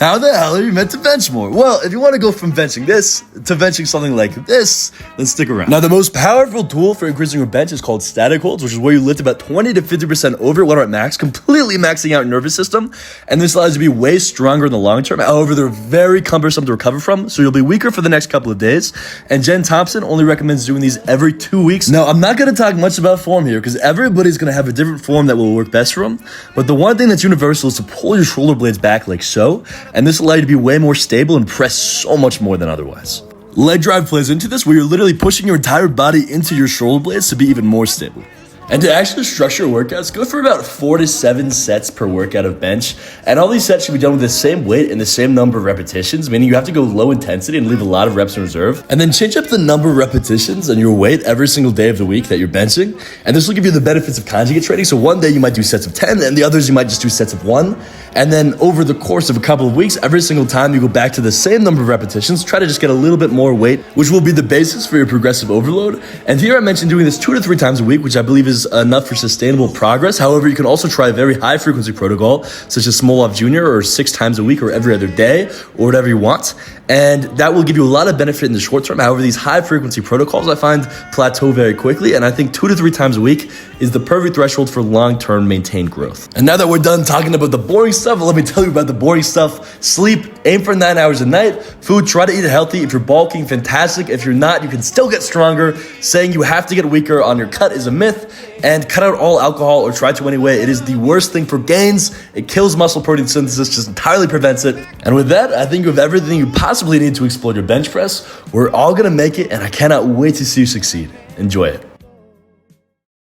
How the hell are you meant to bench more? Well, if you want to go from benching this to benching something like this, then stick around. Now, the most powerful tool for increasing your bench is called static holds, which is where you lift about 20 to 50% over what are at max, completely maxing out your nervous system. And this allows you to be way stronger in the long term. However, they're very cumbersome to recover from, so you'll be weaker for the next couple of days. And Jen Thompson only recommends doing these every 2 weeks. Now, I'm not going to talk much about form here because everybody's going to have a different form that will work best for them. But the one thing that's universal is to pull your shoulder blades back like so. And this will allow you to be way more stable and press so much more than otherwise. Leg drive plays into this, where you're literally pushing your entire body into your shoulder blades to be even more stable. And to actually structure workouts, go for about 4 to 7 sets per workout of bench. And all these sets should be done with the same weight and the same number of repetitions, meaning you have to go low intensity and leave a lot of reps in reserve. And then change up the number of repetitions and your weight every single day of the week that you're benching. And this will give you the benefits of conjugate training. So one day you might do sets of 10, and the others you might just do sets of 1. And then over the course of a couple of weeks, every single time you go back to the same number of repetitions, try to just get a little bit more weight, which will be the basis for your progressive overload. And here I mentioned doing this 2 to 3 times a week, which I believe is enough for sustainable progress. However, you can also try a very high frequency protocol, such as Smolov Jr. or 6 times a week or every other day or whatever you want. And that will give you a lot of benefit in the short term. However, these high frequency protocols I find plateau very quickly. And I think 2 to 3 times a week is the perfect threshold for long-term maintained growth. And now that we're done talking about the boring stuff, let me tell you about the boring stuff. Sleep, aim for 9 hours a night. Food, try to eat healthy. If you're bulking, fantastic. If you're not, you can still get stronger. Saying you have to get weaker on your cut is a myth. And cut out all alcohol, or try to anyway. It is the worst thing for gains. It kills muscle protein synthesis, just entirely prevents it. And with that, I think you have everything you possibly need to explode your bench press. We're all gonna make it, and I cannot wait to see you succeed. Enjoy it.